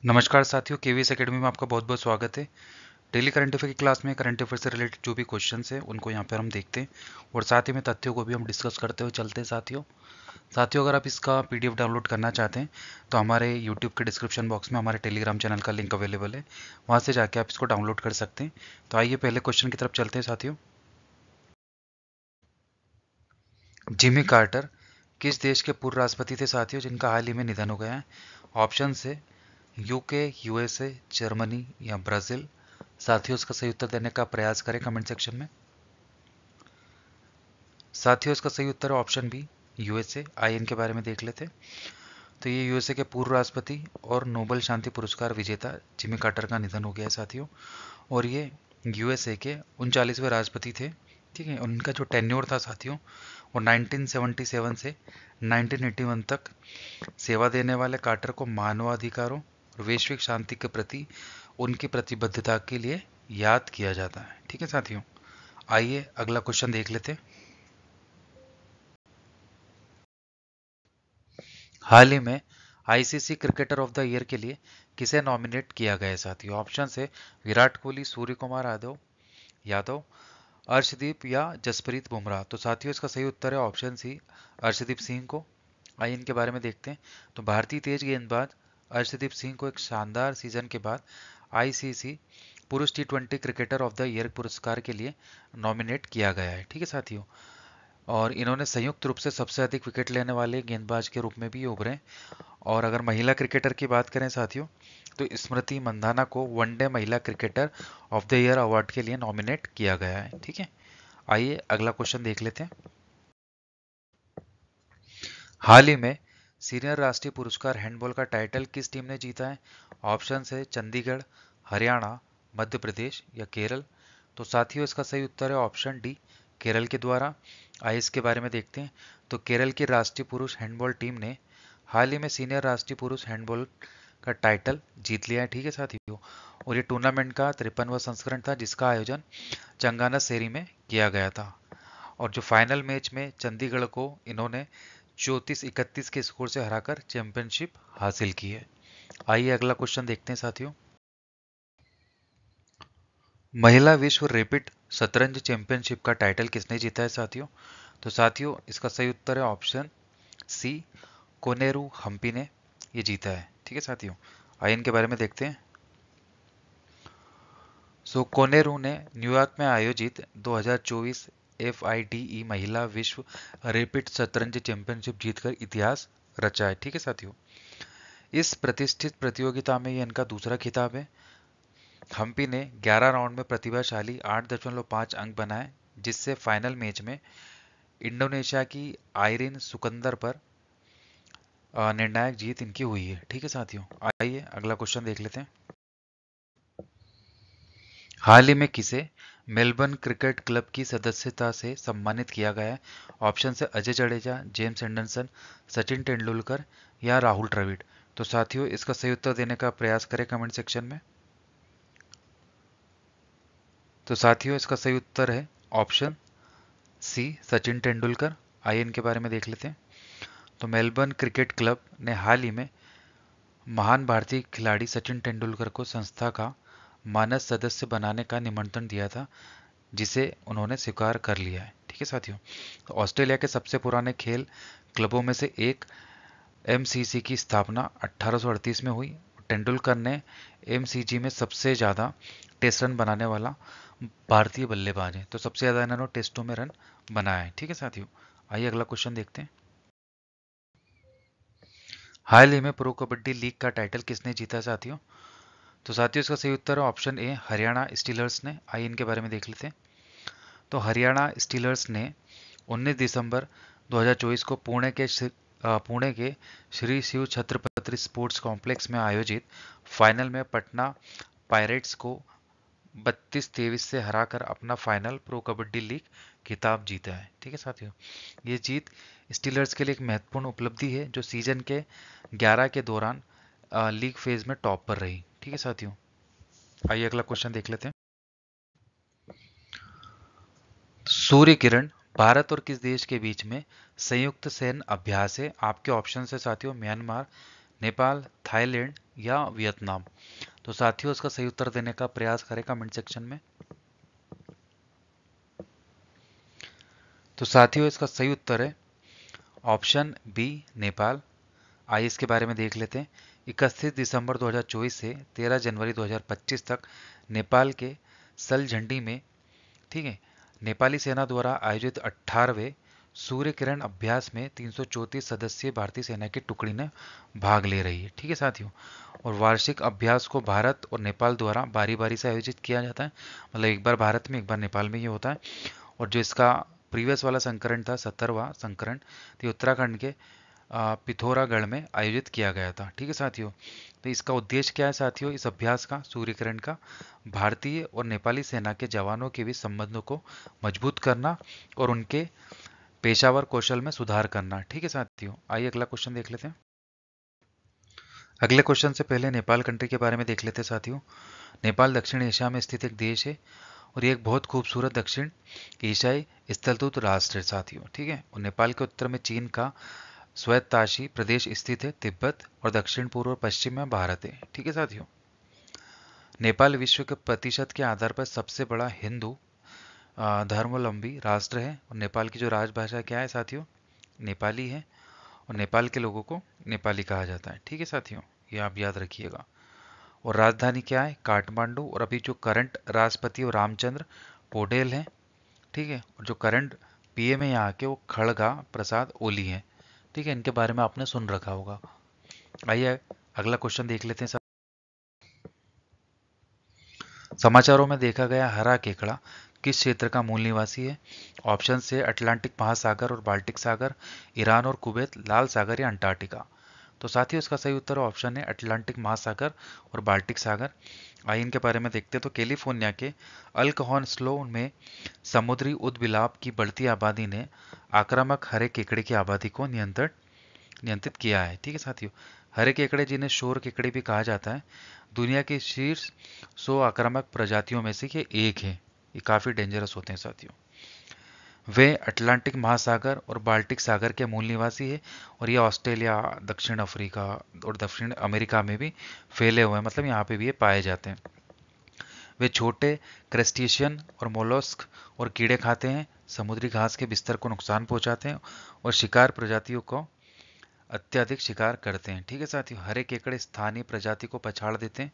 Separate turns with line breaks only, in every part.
नमस्कार साथियों, KVS academy में आपका बहुत बहुत स्वागत है। डेली करंट अफेयर की क्लास में करंट अफेयर से रिलेटेड जो भी क्वेश्चंस हैं उनको यहाँ पर हम देखते हैं और साथ ही में तथ्यों को भी हम डिस्कस करते हुए चलते हैं। साथियों अगर आप इसका पीडीएफ डाउनलोड करना चाहते हैं तो हमारे यूट्यूब के डिस्क्रिप्शन बॉक्स में हमारे टेलीग्राम चैनल का लिंक अवेलेबल है, वहाँ से जाके आप इसको डाउनलोड कर सकते हैं। तो आइए पहले क्वेश्चन की तरफ चलते हैं साथियों। जिमी कार्टर किस देश के पूर्व राष्ट्रपति थे साथियों जिनका हाल ही में निधन हो गया है? ऑप्शन है यूके, यूएसए, जर्मनी या ब्राजील। साथियों इसका सही उत्तर देने का प्रयास करें कमेंट सेक्शन में। साथियों इसका सही उत्तर है ऑप्शन बी, यूएसए। आइए इनके बारे में देख लेते हैं। तो ये यूएसए के पूर्व राष्ट्रपति और नोबेल शांति पुरस्कार विजेता जिमी कार्टर का निधन हो गया है साथियों। और ये यूएसए के 39वें राष्ट्रपति थे। ठीक है, उनका जो टेन्योर था साथियों वो 1977 से 1981 तक सेवा देने वाले कार्टर को मानवाधिकारों और वैश्विक शांति के प्रति उनकी प्रतिबद्धता के लिए याद किया जाता है। ठीक है साथियों, आइए अगला क्वेश्चन देख लेते हैं। हाल ही में ICC cricketer of the year के लिए किसे नॉमिनेट किया गया है साथियों? ऑप्शन है विराट कोहली, सूर्य कुमार यादव, अर्शदीप या जसप्रीत बुमराह। तो साथियों इसका सही उत्तर है ऑप्शन सी, अर्शदीप सिंह को। आइए इनके बारे में देखते हैं। तो भारतीय तेज गेंदबाज अर्शदीप सिंह को एक शानदार सीजन के बाद आईसीसी पुरुष टी20 क्रिकेटर ऑफ द ईयर पुरस्कार के लिए नॉमिनेट किया गया है। ठीक है साथियों, और इन्होंने संयुक्त रूप से सबसे अधिक विकेट लेने वाले गेंदबाज के रूप में भी उभरे। और अगर महिला क्रिकेटर की बात करें साथियों तो स्मृति मंधाना को वनडे महिला cricketer of the year award के लिए नॉमिनेट किया गया है। ठीक है, आइए अगला क्वेश्चन देख लेते हैं। हाल ही में सीनियर राष्ट्रीय पुरस्कार हैंडबॉल का टाइटल किस टीम ने जीता है? ऑप्शन है चंडीगढ़, हरियाणा, मध्य प्रदेश या केरल। तो साथियों इसका सही उत्तर है ऑप्शन डी, केरल के द्वारा। आइए इसके बारे में देखते हैं। तो केरल की राष्ट्रीय पुरुष हैंडबॉल टीम ने हाल ही में सीनियर राष्ट्रीय पुरुष हैंडबॉल का टाइटल जीत लिया है। ठीक है साथियों, और ये टूर्नामेंट का 53वां संस्करण था जिसका आयोजन चंगानासेरी में किया गया था। और जो फाइनल मैच में चंडीगढ़ को इन्होंने 34-31 के स्कोर से हराकर चैंपियनशिप हासिल की है। आइए अगला क्वेश्चन देखते हैं साथियों। महिला विश्व रैपिड शतरंज चैंपियनशिप का टाइटल किसने जीता है साथियों? तो साथियों इसका सही उत्तर है ऑप्शन सी, कोनेरू हम्पी ने ये जीता है। ठीक है साथियों, आइए इनके बारे में देखते हैं। कोनेरू ने न्यूयॉर्क में आयोजित 2024 FIDE महिला विश्व रैपिड शतरंज चैंपियनशिप जीतकर इतिहास रचा है। ठीक है साथियों, इस प्रतिष्ठित प्रतियोगिता में ये इनका दूसरा खिताब है। हम्पी ने 11 राउंड में प्रतिभाशाली 8.5 अंक बनाए जिससे फाइनल मैच में इंडोनेशिया की आयरिन सुकंदर पर निर्णायक जीत इनकी हुई है। ठीक है साथियों, आइए अगला क्वेश्चन देख लेते हैं। हाल ही में किसे मेलबर्न क्रिकेट क्लब की सदस्यता से सम्मानित किया गया है? ऑप्शन है अजय जडेजा, जेम्स एंडरसन, सचिन तेंदुलकर या राहुल द्रविड़। तो साथियों इसका सही उत्तर देने का प्रयास करें कमेंट सेक्शन में। तो साथियों इसका सही उत्तर है ऑप्शन सी, सचिन तेंदुलकर। आइए इनके बारे में देख लेते हैं। तो मेलबर्न क्रिकेट क्लब ने हाल ही में महान भारतीय खिलाड़ी सचिन तेंदुलकर को संस्था का मानद सदस्य बनाने का निमंत्रण दिया था जिसे उन्होंने स्वीकार कर लिया है। ठीक है साथियों, तो ऑस्ट्रेलिया के सबसे पुराने खेल क्लबों में से एक MCC की स्थापना 1838 में हुई। तेंदुलकर ने MCG में सबसे ज़्यादा टेस्ट रन बनाने वाला भारतीय बल्लेबाज है। तो सबसे ज़्यादा इन्होंने टेस्टों में रन बनाया है। ठीक है साथियों, आइए अगला क्वेश्चन देखते हैं। हाल ही में प्रो कबड्डी लीग का टाइटल किसने जीता साथियों? तो साथियों इसका सही उत्तर है ऑप्शन ए, हरियाणा स्टीलर्स ने। आइए इनके बारे में देख लेते हैं। तो हरियाणा स्टीलर्स ने 19 दिसंबर 2024 को पुणे के श्री शिव छत्रपति स्पोर्ट्स कॉम्प्लेक्स में आयोजित फाइनल में पटना पायरेट्स को 32-23 से हराकर अपना फाइनल प्रो कबड्डी लीग खिताब जीता है। ठीक है साथियों, ये जीत स्टीलर्स के लिए एक महत्वपूर्ण उपलब्धि है जो सीजन के 11 के दौरान लीग फेज में टॉप पर रही। ठीक है साथियों, आइए अगला क्वेश्चन देख लेते हैं। सूर्य किरण भारत और किस देश के बीच में संयुक्त सैन्य अभ्यास है? आपके ऑप्शन है साथियों म्यांमार, नेपाल, थाईलैंड या वियतनाम? तो साथियों इसका सही उत्तर देने का प्रयास करें कमेंट सेक्शन में। तो साथियों इसका सही उत्तर है ऑप्शन बी, नेपाल। आइए इसके बारे में देख लेते हैं। 31 दिसंबर 2024 से 13 जनवरी 2025 तक नेपाल के सलझंडी में, ठीक है, नेपाली सेना द्वारा आयोजित 18वें सूर्य किरण अभ्यास में 334 सदस्यीय भारतीय सेना की टुकड़ी ने भाग ले रही है। ठीक है साथियों, और वार्षिक अभ्यास को भारत और नेपाल द्वारा बारी बारी से आयोजित किया जाता है। मतलब एक बार भारत में, एक बार नेपाल में ये होता है। और जो इसका प्रीवियस वाला संस्करण था, 17वां संस्करण, तो उत्तराखंड के पिथौरागढ़ में आयोजित किया गया था। ठीक है साथियों, तो इसका उद्देश्य क्या है साथियों इस अभ्यास का, सूर्य किरण का? भारतीय और नेपाली सेना के जवानों के बीच संबंधों को मजबूत करना और उनके पेशावर कौशल में सुधार करना। ठीक है साथियों, आइए अगला क्वेश्चन देख लेते हैं। अगले क्वेश्चन से पहले नेपाल कंट्री के बारे में देख लेते हैं साथियों। नेपाल दक्षिण एशिया में स्थित एक देश है और ये एक बहुत खूबसूरत दक्षिण एशियाई स्थलतुत राष्ट्र है साथियों। ठीक है, और नेपाल के उत्तर में चीन का स्वायत्ताशी प्रदेश स्थित है, तिब्बत, और दक्षिण पूर्व और पश्चिम में भारत है। ठीक है साथियों, नेपाल विश्व के प्रतिशत के आधार पर सबसे बड़ा हिंदू धर्मावलंबी राष्ट्र है। और नेपाल की जो राजभाषा क्या है साथियों? नेपाली है। और नेपाल के लोगों को नेपाली कहा जाता है। ठीक है साथियों, ये आप याद रखिएगा। और राजधानी क्या है? काठमांडू। और अभी जो करंट राष्ट्रपति वो रामचंद्र पौडेल हैं। ठीक है, और जो करंट पीएम है यहाँ के वो खड़गा प्रसाद ओली हैं। ठीक है, इनके बारे में आपने सुन रखा होगा। आइए अगला क्वेश्चन देख लेते हैं। समाचारों में देखा गया हरा केकड़ा किस क्षेत्र का मूल निवासी है? ऑप्शन से अटलांटिक महासागर और बाल्टिक सागर, ईरान और कुवैत, लाल सागर या अंटार्कटिका। तो साथियों इसका सही उत्तर ऑप्शन है अटलांटिक महासागर और बाल्टिक सागर। आइए इनके बारे में देखते हैं। तो कैलिफोर्निया के अल्कहॉन स्लो में समुद्री उदबिलाव की बढ़ती आबादी ने आक्रामक हरे केकड़े की आबादी को नियंत्रित किया है। ठीक है साथियों, हरे केकड़े जिन्हें शोर केकड़े भी कहा जाता है, दुनिया के शीर्ष 100 आक्रामक प्रजातियों में से ये एक है। ये काफी डेंजरस होते हैं साथियों। वे अटलांटिक महासागर और बाल्टिक सागर के मूल निवासी है और ये ऑस्ट्रेलिया, दक्षिण अफ्रीका और दक्षिण अमेरिका में भी फैले हुए हैं। मतलब यहाँ पे भी ये पाए जाते हैं। वे छोटे क्रस्टेशियन और मोलस्क और कीड़े खाते हैं, समुद्री घास के बिस्तर को नुकसान पहुंचाते हैं और शिकार प्रजातियों को अत्यधिक शिकार करते हैं। ठीक है साथियों, हरे केकड़े स्थानीय प्रजाति को पछाड़ देते हैं,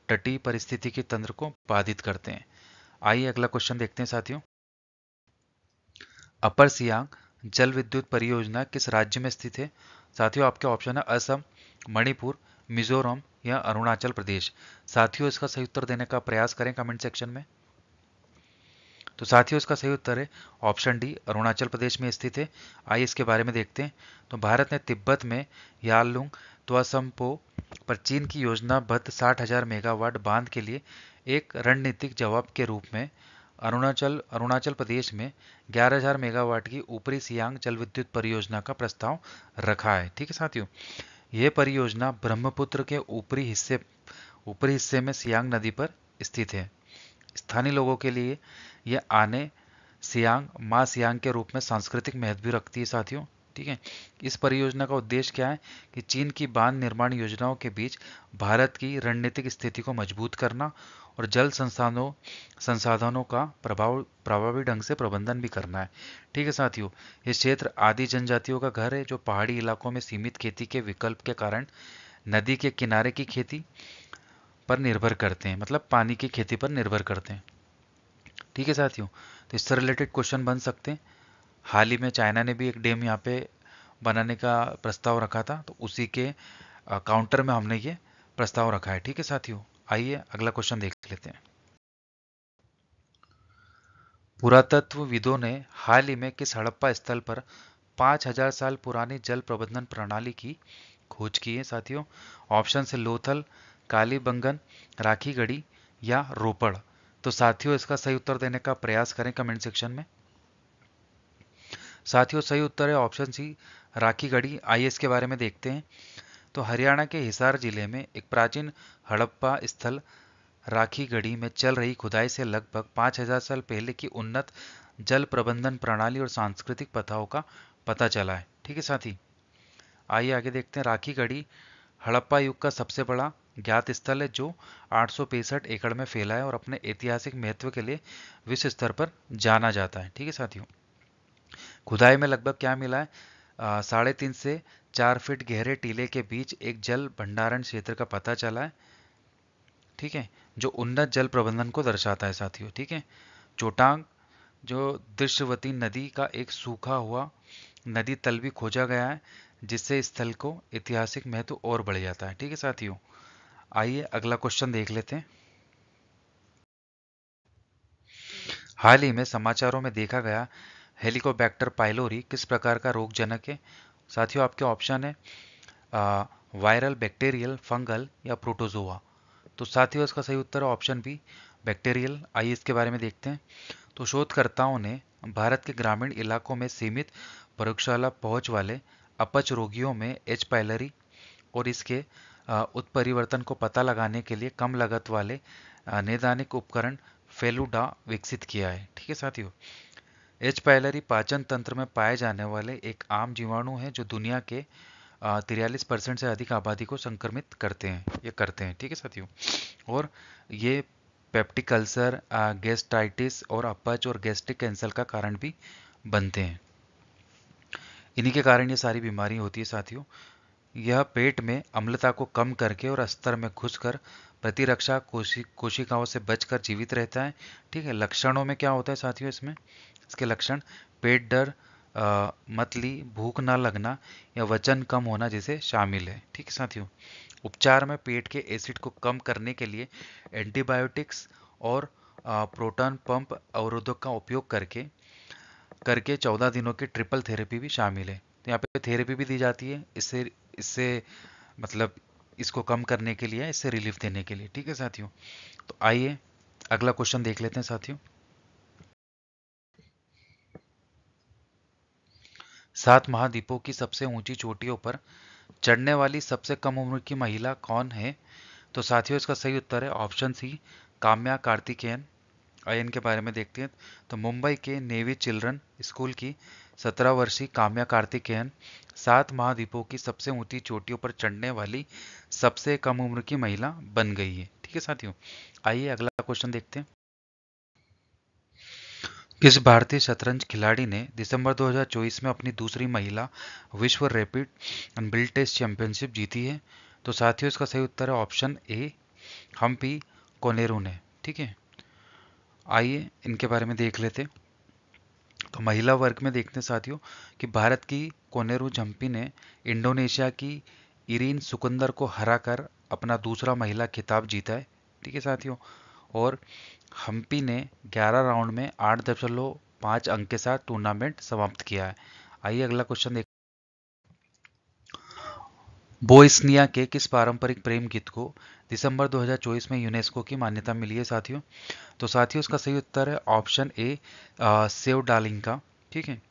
तटीय परिस्थितिकी तंत्र को बाधित करते हैं। आइए अगला क्वेश्चन देखते हैं साथियों। अपर सियांग जल विद्युत परियोजना किस राज्य में स्थित है? साथियों आपके ऑप्शन है असम, मणिपुर, मिजोरम या अरुणाचल प्रदेश। साथियों इसका सही उत्तर देने का प्रयास करें कमेंट सेक्शन में। तो साथियों इसका सही उत्तर है ऑप्शन डी, अरुणाचल प्रदेश में स्थित है। आइए इसके बारे में देखते हैं। तो भारत ने तिब्बत में यारलुंग त्वासम्पो पर चीन की योजनाबद्ध 60,000 मेगावाट बांध के लिए एक रणनीतिक जवाब के रूप में अरुणाचल प्रदेश में 11,000 मेगावाट की ऊपरी सियांग जल विद्युत परियोजना का प्रस्ताव रखा है। ठीक है साथियों, यह परियोजना ब्रह्मपुत्र के ऊपरी हिस्से में सियांग नदी पर स्थित है। स्थानीय लोगों के लिए यह आने सियांग मां सियांग के रूप में सांस्कृतिक महत्व भी रखती है साथियों। ठीक है, इस परियोजना का उद्देश्य क्या है कि चीन की बांध निर्माण योजनाओं के बीच भारत की रणनीतिक स्थिति को मजबूत करना और जल संसाधनों का प्रभावी ढंग से प्रबंधन भी करना है। ठीक है साथियों, ये क्षेत्र आदि जनजातियों का घर है जो पहाड़ी इलाकों में सीमित खेती के विकल्प के कारण नदी के किनारे की खेती पर निर्भर करते हैं, मतलब पानी की खेती पर निर्भर करते हैं। ठीक है साथियों, तो इससे रिलेटेड क्वेश्चन बन सकते हैं। हाल ही में चाइना ने भी एक डैम यहाँ पे बनाने का प्रस्ताव रखा था, तो उसी के काउंटर में हमने ये प्रस्ताव रखा है। ठीक है साथियों, आइए अगला क्वेश्चन देख लेते हैं। पुरातत्वविदों ने हाल ही में किस हड़प्पा स्थल पर 5,000 साल पुरानी जल प्रबंधन प्रणाली की खोज की है साथियों? ऑप्शन है लोथल, कालीबंगन, राखीगढ़ी या रोपड़। तो साथियों इसका सही उत्तर देने का प्रयास करें कमेंट सेक्शन में। साथियों सही उत्तर है ऑप्शन सी, राखीगढ़ी। आइए इसके बारे में देखते हैं। तो हरियाणा के हिसार जिले में एक प्राचीन हड़प्पा स्थल राखीगढ़ी में चल रही खुदाई से लगभग 5,000 साल पहले की उन्नत जल प्रबंधन प्रणाली और सांस्कृतिक प्रथाओं का पता चला है। ठीक है साथी, आइए आगे देखते हैं। राखीगढ़ी हड़प्पा युग का सबसे बड़ा ज्ञात स्थल है जो 865 एकड़ में फैला है और अपने ऐतिहासिक महत्व के लिए विश्व स्तर पर जाना जाता है। ठीक है साथियों, खुदाई में लगभग क्या मिला है, 3.5 से 4 फीट गहरे टीले के बीच एक जल भंडारण क्षेत्र का पता चला है। ठीक है, जो उन्नत जल प्रबंधन को दर्शाता है साथियों। ठीक है, चोटांग जो दृश्यवती नदी का एक सूखा हुआ नदी तल भी खोजा गया है, जिससे स्थल को ऐतिहासिक महत्व और बढ़ जाता है। ठीक है साथियों, आइए अगला क्वेश्चन देख लेते हैं। हाल ही में समाचारों में देखा गया हेलिकोबैक्टर पाइलोरी किस प्रकार का रोगजनक है? साथियों, आपके ऑप्शन है वायरल, बैक्टीरियल, फंगल या प्रोटोजोआ। तो साथियों, इसका सही उत्तर है ऑप्शन बी, बैक्टीरियल। आइए इसके बारे में देखते हैं। तो शोधकर्ताओं ने भारत के ग्रामीण इलाकों में सीमित प्रयोगशाला पहुंच वाले अपच रोगियों में एच पाइलरी और इसके उत्परिवर्तन को पता लगाने के लिए कम लागत वाले नैदानिक उपकरण फेलुडा विकसित किया है। ठीक है साथियों, एच पाइलरी पाचन तंत्र में पाए जाने वाले एक आम जीवाणु है जो दुनिया के 43% से अधिक आबादी को संक्रमित करते हैं। ठीक है साथियों, और ये पेप्टिक अल्सर, गैस्ट्राइटिस और अपच और गैस्ट्रिक कैंसर का कारण भी बनते हैं। इन्हीं के कारण ये सारी बीमारी होती है साथियों। यह पेट में अम्लता को कम करके और अस्तर में घुसकर प्रतिरक्षा कोशिकाओं से बचकर जीवित रहता है। ठीक है, लक्षणों में क्या होता है साथियों, इसके लक्षण पेट दर्द, मतली, भूख ना लगना या वजन कम होना जैसे शामिल है। ठीक है साथियों, उपचार में पेट के एसिड को कम करने के लिए एंटीबायोटिक्स और प्रोटॉन पंप अवरोधक का उपयोग करके करके 14 दिनों की ट्रिपल थेरेपी भी शामिल है। तो यहाँ पे थेरेपी भी दी जाती है इससे इससे मतलब इसको कम करने के लिए, इससे रिलीफ देने के लिए। ठीक है साथियों, तो आइए अगला क्वेश्चन देख लेते हैं साथियों। 7 महाद्वीपों की सबसे ऊंची चोटियों पर चढ़ने वाली सबसे कम उम्र की महिला कौन है? तो साथियों, इसका सही उत्तर है ऑप्शन सी, काम्या कार्तिकेयन। आइए इनके बारे में देखते हैं। तो मुंबई के नेवी चिल्ड्रन स्कूल की 17 वर्षीय काम्या कार्तिकेयन 7 महाद्वीपों की सबसे ऊंची चोटियों पर चढ़ने वाली सबसे कम उम्र की महिला बन गई है। ठीक है साथियों, आइए अगला क्वेश्चन देखते हैं। किस भारतीय शतरंज खिलाड़ी ने दिसंबर 2024 में अपनी दूसरी महिला विश्व rapid and blitz test championship जीती है? तो साथियों, इसका सही उत्तर है ऑप्शन ए, हम्पी कोनेरू ने। ठीक है, आइए इनके बारे में देख लेते हैं। तो महिला वर्ग में देखते हैं साथियों कि भारत की कोनेरू झम्पी ने इंडोनेशिया की इरीन सुकुंदर को हराकर अपना दूसरा महिला खिताब जीता है। ठीक है साथियों, और हम्पी ने 11 राउंड में 8.5 अंक के साथ टूर्नामेंट समाप्त किया है। आइए अगला क्वेश्चन देख। बोस्निया के किस पारंपरिक प्रेम गीत को दिसंबर 2024 में यूनेस्को की मान्यता मिली है साथियों? तो साथियों, इसका सही उत्तर है ऑप्शन ए, सेव डार्लिंग का। ठीक है,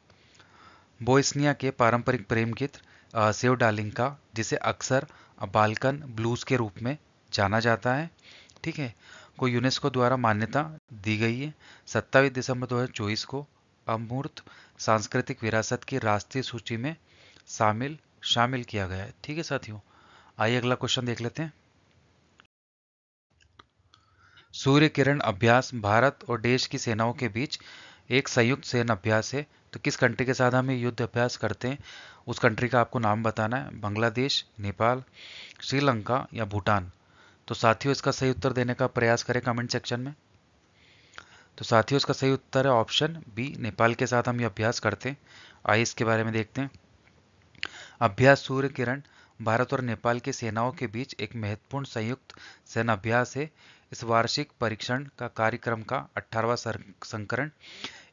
बोस्निया के पारंपरिक प्रेम गीत सेव डार्लिंग का, जिसे अक्सर बाल्कन ब्लूज के रूप में जाना जाता है, ठीक है, को यूनेस्को द्वारा मान्यता दी गई है। 27 दिसंबर 2024 को अमूर्त सांस्कृतिक विरासत की राष्ट्रीय सूची में शामिल शामिल किया गया है। ठीक है साथियों, आइए अगला क्वेश्चन देख लेते हैं। सूर्य किरण अभ्यास भारत और देश की सेनाओं के बीच एक संयुक्त सैन्य अभ्यास है। तो किस कंट्री के साथ हम ये युद्ध अभ्यास करते हैं, उस कंट्री का आपको नाम बताना है। बांग्लादेश, नेपाल, श्रीलंका या भूटान? तो साथियों, इसका सही उत्तर देने का प्रयास करें कमेंट सेक्शन में। तो साथियों, इसका सही उत्तर है ऑप्शन बी, नेपाल के साथ हम ये अभ्यास करते हैं। आइए इसके बारे में देखते हैं। अभ्यास सूर्य किरण भारत और नेपाल की सेनाओं के बीच एक महत्वपूर्ण संयुक्त सैन्य अभ्यास है। इस वार्षिक परीक्षण का कार्यक्रम का 18वां संस्करण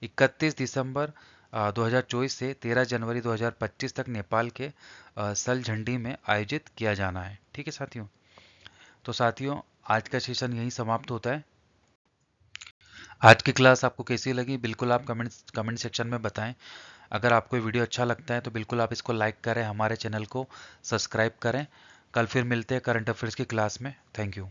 31 दिसंबर 2024 से 13 जनवरी 2025 तक नेपाल के सलझंडी में आयोजित किया जाना है। ठीक है साथियों, तो साथियों आज का सेशन यहीं समाप्त होता है। आज की क्लास आपको कैसी लगी बिल्कुल आप कमेंट सेक्शन में बताएं। अगर आपको वीडियो अच्छा लगता है तो बिल्कुल आप इसको लाइक करें, हमारे चैनल को सब्सक्राइब करें। कल फिर मिलते हैं करंट अफेयर्स की क्लास में। Thank you.